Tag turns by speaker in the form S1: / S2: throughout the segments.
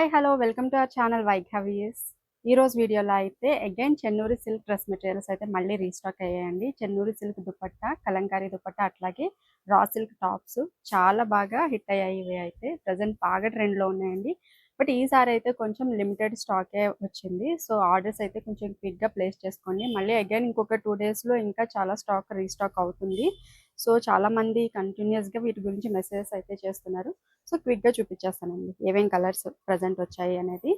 S1: Hi hello welcome to our channel వైఘవియస్. ఈరోజు వీడియోలో అయితే again Chennuri silk dress materials అయితే మళ్ళీ రీస్టాక్ అయ్యాయండి. చెన్నూరి సిల్క్ దుపట్టా, కలంకారీ దుపట్టా, అట్లాగే రా సిల్క్ టాప్స్ చాలా బాగా హిట్ అయ్యాయి. ఇవి అయితే ప్రజెంట్ బాగా ట్రెండ్లో ఉన్నాయండి. బట్ ఈసారి అయితే కొంచెం లిమిటెడ్ స్టాకే వచ్చింది. సో ఆర్డర్స్ అయితే కొంచెం క్విక్గా ప్లేస్ చేసుకోండి. మళ్ళీ అగైన్ ఇంకొక 2 డేస్లో ఇంకా చాలా స్టాక్ రీస్టాక్ అవుతుంది. సో చాలామంది కంటిన్యూస్గా వీటి గురించి మెసేజెస్ అయితే చేస్తున్నారు. సో క్విక్గా చూపించేస్తానండి ఏమేం కలర్స్ ప్రజెంట్ వచ్చాయి అనేది.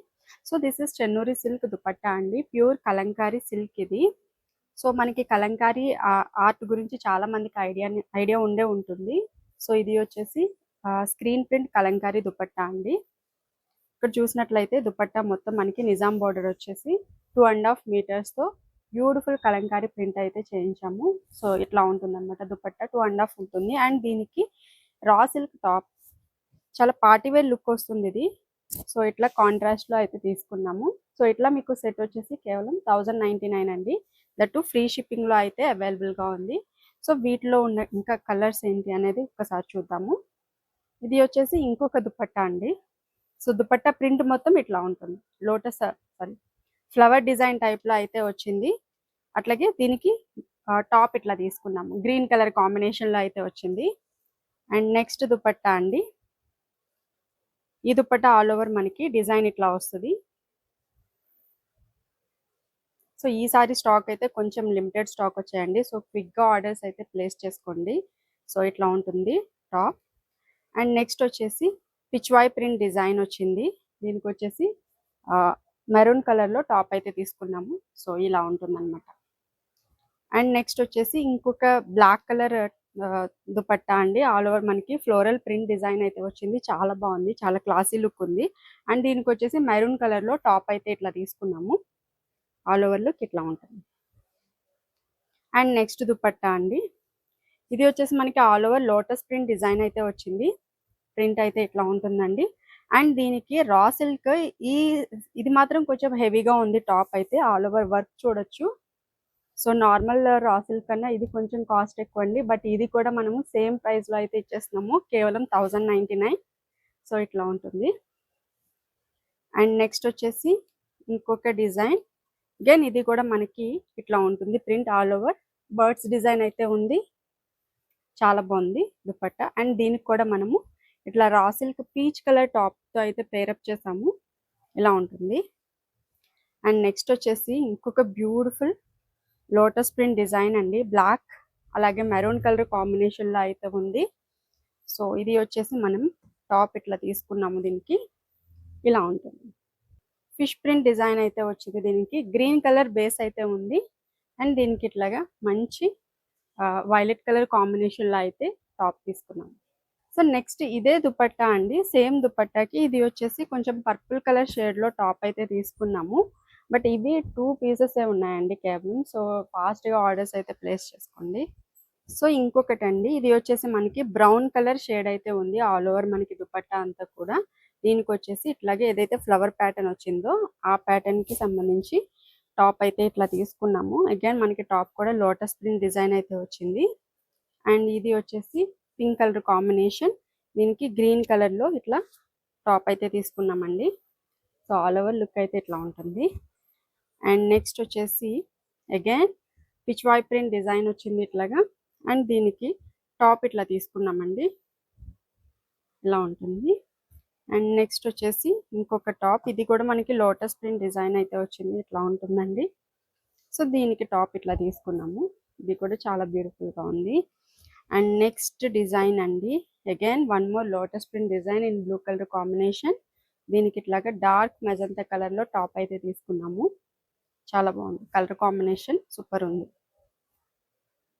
S1: So this is Chennuri silk dupatta అండి, ప్యూర్ కలంకారీ సిల్క్ ఇది. సో మనకి కలంకారీ ఆర్ట్ గురించి చాలా మందికి ఐడియా ఉండే ఉంటుంది. సో ఇది వచ్చేసి స్క్రీన్ ప్రింట్ కలంకారీ దుపట్టా అండి. ఇక్కడ చూసినట్లయితే దుపట్టా మొత్తం మనకి నిజాం బార్డర్ వచ్చేసి 2.5 మీటర్స్తో బ్యూటిఫుల్ కలంకారీ ప్రింట్ అయితే చేయించాము. సో ఇట్లా ఉంటుంది అనమాట. దుపట్టా 2.5 ఉంటుంది. అండ్ దీనికి రా సిల్క్ టాప్, చాలా పార్టీవేర్ లుక్ వస్తుంది ఇది. సో ఇట్లా కాంట్రాస్ట్లో అయితే తీసుకున్నాము. సో ఇట్లా మీకు సెట్ వచ్చేసి కేవలం 1099 అండి. దట్టు ఫ్రీ షిప్పింగ్లో అయితే అవైలబుల్గా ఉంది. సో వీటిలో ఉన్న ఇంకా కలర్స్ ఏంటి అనేది ఒకసారి చూద్దాము. ఇది వచ్చేసి ఇంకొక దుపట్టా అండి. సో దుపట్టా ప్రింట్ మొత్తం ఇట్లా ఉంటుంది. లోటస్ సారీ ఫ్లవర్ డిజైన్ టైప్లో అయితే వచ్చింది. అట్లాగే దీనికి టాప్ ఇట్లా తీసుకున్నాము, గ్రీన్ కలర్ కాంబినేషన్లో అయితే వచ్చింది. అండ్ నెక్స్ట్ దుపట్టా అండి. ఈ దుపట్టా ఆల్ ఓవర్ మనకి డిజైన్ ఇట్లా వస్తుంది. సో ఈసారి స్టాక్ అయితే కొంచెం లిమిటెడ్ స్టాక్ వచ్చాయండి. సో క్విక్గా ఆర్డర్స్ అయితే ప్లేస్ చేసుకోండి. సో ఇట్లా ఉంటుంది టాప్. అండ్ నెక్స్ట్ వచ్చేసి పిచ్వాయ్ ప్రింట్ డిజైన్ వచ్చింది. దీనికి వచ్చేసి మెరూన్ కలర్లో టాప్ అయితే తీసుకున్నాము. సో ఇలా ఉంటుంది అనమాట. అండ్ నెక్స్ట్ వచ్చేసి ఇంకొక బ్లాక్ కలర్ దుపట్టా అండి. ఆల్ ఓవర్ మనకి ఫ్లోరల్ ప్రింట్ డిజైన్ అయితే వచ్చింది. చాలా బాగుంది, చాలా క్లాసీ లుక్ ఉంది. అండ్ దీనికి వచ్చేసి మెరూన్ కలర్లో టాప్ అయితే ఇట్లా తీసుకున్నాము. ఆల్ ఓవర్ లుక్ ఇట్లా ఉంటుంది. అండ్ నెక్స్ట్ దుపట్టా అండి. ఇది వచ్చేసి మనకి all over lotus print design అయితే వచ్చింది. ప్రింట్ అయితే ఇట్లా ఉంటుందండి. అండ్ దీనికి రా సిల్క్, ఇది మాత్రం కొంచెం హెవీగా ఉంది టాప్ అయితే. ఆల్ ఓవర్ వర్క్ చూడొచ్చు. సో నార్మల్ రా సిల్క్ కన్నా ఇది కొంచెం కాస్ట్ ఎక్కువ అండి. బట్ ఇది కూడా మనము సేమ్ ప్రైస్లో అయితే ఇచ్చేస్తున్నాము, కేవలం 1099. సో ఇట్లా ఉంటుంది. అండ్ నెక్స్ట్ వచ్చేసి ఇంకొక డిజైన్. అగైన్ ఇది కూడా మనకి ఇట్లా ఉంటుంది. Print all over birds design అయితే ఉంది. చాలా బాగుంది దుపట్టా. అండ్ దీనికి కూడా మనము ఇట్లా రా సిల్క్ పీచ్ కలర్ టాప్తో అయితే పేరప్ చేసాము. ఇలా ఉంటుంది. అండ్ నెక్స్ట్ వచ్చేసి ఇంకొక బ్యూటిఫుల్ లోటస్ ప్రింట్ డిజైన్ అండి. బ్లాక్ అలాగే మెరూన్ కలర్ కాంబినేషన్లో అయితే ఉంది. సో ఇది వచ్చేసి మనం టాప్ ఇట్లా తీసుకున్నాము. దీనికి ఇలా ఉంటుంది. ఫిష్ ప్రింట్ డిజైన్ అయితే వచ్చింది. దీనికి గ్రీన్ కలర్ బేస్ అయితే ఉంది. అండ్ దీనికి ఇట్లాగా మంచి వైలెట్ కలర్ కాంబినేషన్లో అయితే టాప్ తీసుకున్నాము. సో నెక్స్ట్ ఇదే దుపట్టా అండి. సేమ్ దుపట్టాకి ఇది వచ్చేసి కొంచెం పర్పుల్ కలర్ షేడ్లో టాప్ అయితే తీసుకున్నాము. బట్ ఇవి 2 పీసెస్ ఉన్నాయండి కేవలం. సో ఫాస్ట్గా ఆర్డర్స్ అయితే ప్లేస్ చేసుకోండి. సో ఇంకొకటి అండి, ఇది వచ్చేసి మనకి బ్రౌన్ కలర్ షేడ్ అయితే ఉంది ఆల్ ఓవర్ మనకి దుపట్టా అంతా కూడా. దీనికి వచ్చేసి ఇట్లాగే ఏదైతే ఫ్లవర్ ప్యాటర్న్ వచ్చిందో ఆ ప్యాటర్న్కి సంబంధించి టాప్ అయితే ఇట్లా తీసుకున్నాము. అగైన్ మనకి టాప్ కూడా లోటస్ ప్రింట్ డిజైన్ అయితే వచ్చింది. అండ్ ఇది వచ్చేసి పింక్ కలర్ కాంబినేషన్. దీనికి గ్రీన్ కలర్లో ఇట్లా టాప్ అయితే తీసుకున్నామండి. సో ఆల్ ఓవర్ లుక్ అయితే ఇట్లా ఉంటుంది. అండ్ నెక్స్ట్ వచ్చేసి అగైన్ పిచ్వాయ్ ప్రింట్ డిజైన్ వచ్చింది ఇట్లాగా. అండ్ దీనికి టాప్ ఇట్లా తీసుకున్నామండి. ఇలా ఉంటుంది. అండ్ నెక్స్ట్ వచ్చేసి ఇంకొక టాప్. ఇది కూడా మనకి లోటస్ ప్రింట్ డిజైన్ అయితే వచ్చింది. ఇట్లా ఉంటుందండి. సో దీనికి టాప్ ఇట్లా తీసుకున్నాము. ఇది కూడా చాలా బ్యూటిఫుల్గా ఉంది. అండ్ నెక్స్ట్ డిజైన్ అండి. Again one more lotus print design in blue colour combination. దీనికి ఇట్లాగా డార్క్ మెజంతా కలర్లో టాప్ అయితే తీసుకున్నాము. చాలా బాగుంది కలర్ కాంబినేషన్, సూపర్ ఉంది.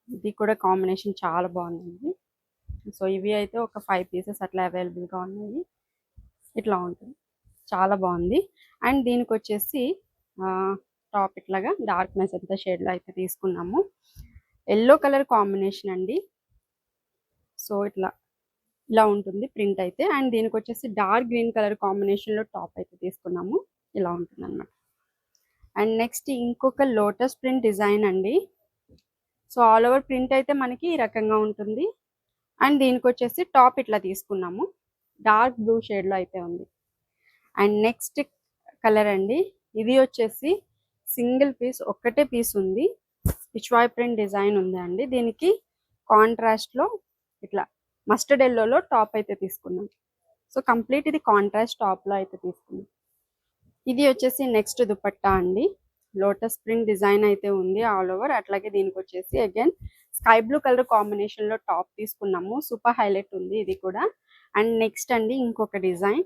S1: ఇది కూడా కాంబినేషన్ చాలా బాగుందండి. సో ఇవి అయితే ఒక 5 పీసెస్ అట్లా అవైలబుల్గా ఉన్నాయి. ఇట్లా ఉంటుంది, చాలా బాగుంది. అండ్ దీనికి వచ్చేసి టాప్ ఇట్లాగా డార్క్ మెజంతా షేడ్లో అయితే తీసుకున్నాము. ఎల్లో కలర్ కాంబినేషన్ అండి. సో ఇలా ఉంటుంది ప్రింట్ అయితే. అండ్ దీనికి వచ్చేసి డార్క్ గ్రీన్ కలర్ కాంబినేషన్లో టాప్ అయితే తీసుకున్నాము. ఇలా ఉంటుంది అనమాట. అండ్ నెక్స్ట్ ఇంకొక లోటస్ ప్రింట్ డిజైన్ అండి. సో ఆల్ ఓవర్ ప్రింట్ అయితే మనకి ఈ రకంగా ఉంటుంది. అండ్ దీనికి వచ్చేసి టాప్ ఇట్లా తీసుకున్నాము. డార్క్ బ్లూ షేడ్లో అయితే ఉంది. అండ్ నెక్స్ట్ కలర్ అండి, ఇది వచ్చేసి సింగిల్ పీస్, ఒక్కటే పీస్ ఉంది. పిచ్వాయ్ ప్రింట్ డిజైన్ ఉంది అండి. దీనికి కాంట్రాస్ట్ లో ఇట్లా మస్టర్డ్ ఎల్లోలో టాప్ అయితే తీసుకున్నాం. సో కంప్లీట్ ఇది కాంట్రాస్ట్ టాప్ లో అయితే తీసుకున్నాం. ఇది వచ్చేసి నెక్స్ట్ దుపట్టా అండి. లోటస్ ప్రింట్ డిజైన్ అయితే ఉంది ఆల్ ఓవర్. అట్లాగే దీనికి వచ్చేసి again sky blue colour combination లో టాప్ తీసుకున్నాము. సూపర్ హైలైట్ ఉంది ఇది కూడా. అండ్ నెక్స్ట్ అండి ఇంకొక డిజైన్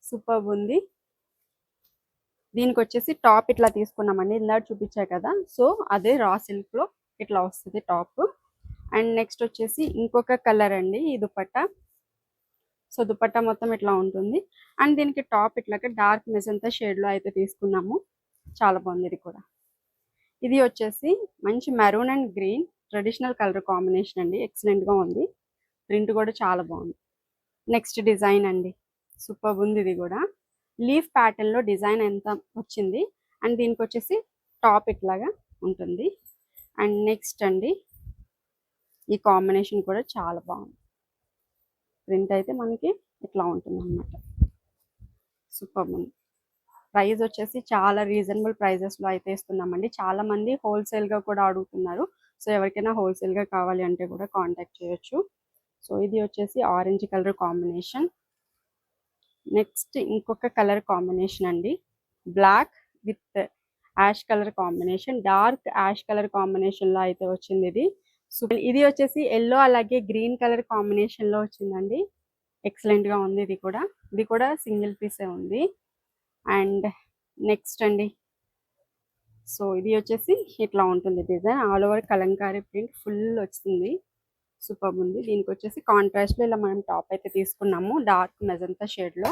S1: సూపర్ ఉంది. దీనికి వచ్చేసి టాప్ ఇట్లా తీసుకున్నామండి, ఇందాక చూపించా కదా. సో అదే రా సిల్క్ లో ఇట్లా వస్తుంది టాప్. అండ్ నెక్స్ట్ వచ్చేసి ఇంకొక కలర్ అండి ఈ దుపట్టా. సో దుపట్టా మొత్తం ఇట్లా ఉంటుంది. అండ్ దీనికి టాప్ ఇట్లాగా డార్క్ మెజంతా షేడ్ లో అయితే తీసుకున్నాము. చాలా బాగుంది ఇది కూడా. ఇది వచ్చేసి మంచి maroon and green traditional colour combination అండి. ఎక్సలెంట్ గా ఉంది. ప్రింట్ కూడా చాలా బాగుంది. నెక్స్ట్ డిజైన్ అండి, సూపర్ ఉంది ఇది కూడా. లీఫ్ ప్యాటర్న్ లో డిజైన్ ఎంత వచ్చింది. అండ్ దీనికి వచ్చేసి టాప్ ఇట్లాగా ఉంటుంది. అండ్ నెక్స్ట్ అండి ఈ కాంబినేషన్ కూడా చాలా బాగుంది. ప్రింట్ అయితే మనకి ఇట్లా ఉంటుంది అన్నమాట. సూపర్ ఉంది. ప్రైస్ వచ్చేసి చాలా రీజనబుల్ ప్రైజెస్లో అయితే ఇస్తున్నామండి. చాలా మంది హోల్సేల్గా కూడా అడుగుతున్నారు. సో ఎవరికైనా హోల్సేల్గా కావాలి అంటే కూడా కాంటాక్ట్ చేయొచ్చు. సో ఇది వచ్చేసి ఆరెంజ్ కలర్ కాంబినేషన్. నెక్స్ట్ ఇంకొక కలర్ కాంబినేషన్ అండి, black with ash colour combination. Dark ash colour కాంబినేషన్లో అయితే వచ్చింది ఇది. సో ఇది వచ్చేసి ఎల్లో అలాగే గ్రీన్ కలర్ కాంబినేషన్లో వచ్చిందండి. ఎక్సలెంట్గా ఉంది ఇది కూడా. ఇది కూడా సింగిల్ పీసే ఉంది. అండ్ నెక్స్ట్ అండి, సో ఇది వచ్చేసి ఇట్లా ఉంటుంది design. All over Kalamkari print full వచ్చింది. సూపర్ ఉంది. దీనికి వచ్చేసి కాంట్రాస్ట్ లో ఇలా మనం టాప్ అయితే తీసుకున్నాము, డార్క్ మెజంతా షేడ్ లో.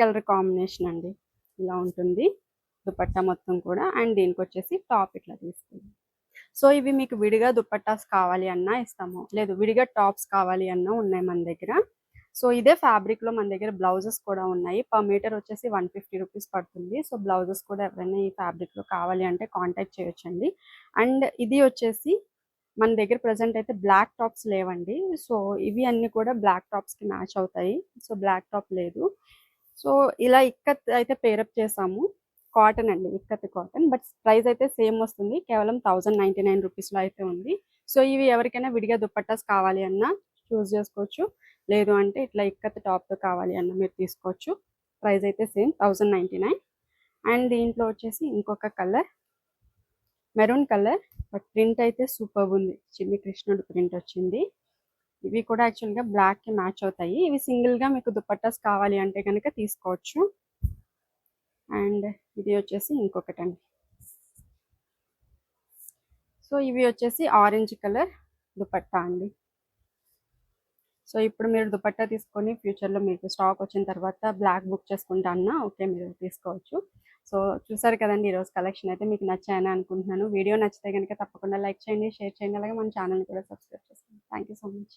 S1: కలర్ కాంబినేషన్ అండి, ఇలా ఉంటుంది దుపట్టా మొత్తం కూడా. అండ్ దీనికి వచ్చేసి టాప్ ఇట్లా తీసుకున్నాం. సో ఇవి మీకు విడిగా దుపట్టాస్ కావాలి అన్నా ఇస్తాము, లేదు విడిగా టాప్స్ కావాలి అన్నా ఉన్నాయి మన దగ్గర. సో ఇదే ఫ్యాబ్రిక్ లో మన దగ్గర బ్లౌజెస్ కూడా ఉన్నాయి. పర్ మీటర్ వచ్చేసి 150 రూపీస్ పడుతుంది. సో బ్లౌజెస్ కూడా ఎవరైనా ఈ ఫ్యాబ్రిక్ లో కావాలి అంటే కాంటాక్ట్ చేయొచ్చండి. అండ్ ఇది వచ్చేసి మన దగ్గర ప్రజెంట్ అయితే బ్లాక్ టాప్స్ లేవండి. సో ఇవి అన్ని కూడా బ్లాక్ టాప్స్ కి మ్యాచ్ అవుతాయి. సో బ్లాక్ టాప్ లేదు. సో ఇలా ఇక్కత్ అయితే పేరప్ చేసాము. కాటన్ అండి, ఇక్కత్ కాటన్. బట్ ప్రైస్ అయితే సేమ్ వస్తుంది, కేవలం 1099 రూపీస్లో అయితే ఉంది. సో ఇవి ఎవరికైనా విడిగా దుపట్టాస్ కావాలి అన్నా చూస్ చేసుకోవచ్చు, లేదు అంటే ఇట్లా ఇక్కత్ టాప్తో కావాలి అన్న మీరు తీసుకోవచ్చు. ప్రైస్ అయితే సేమ్ 1099. అండ్ దీంట్లో వచ్చేసి ఇంకొక colour maroon colour, but print అయితే సూపర్ ఉంది. చిన్ని కృష్ణుడు ప్రింట్ వచ్చింది. ఇవి కూడా యాక్చువల్గా బ్లాక్కి మ్యాచ్ అవుతాయి. ఇవి సింగిల్గా మీకు దుపట్టాస్ కావాలి అంటే కనుక తీసుకోవచ్చు. అండ్ ఇది వచ్చేసి ఇంకొకటి అండి. సో ఇవి వచ్చేసి ఆరెంజ్ కలర్ దుపట్టా అండి. సో ఇప్పుడు మీరు దుపట్టా తీసుకొని ఫ్యూచర్లో మీకు స్టాక్ వచ్చిన తర్వాత బ్లాక్ బుక్ చేసుకుంటా అన్నా ఓకే, మీరు తీసుకోవచ్చు. సో చూసారు కదండి ఈరోజు కలెక్షన్ అయితే మీకు నచ్చాయని అనుకుంటున్నాను. వీడియో నచ్చితే కనుక తప్పకుండా లైక్ చేయండి, షేర్ చేయండి, అలాగే మన ఛానల్ని కూడా సబ్స్క్రైబ్ చేసుకోండి. Thank you so much.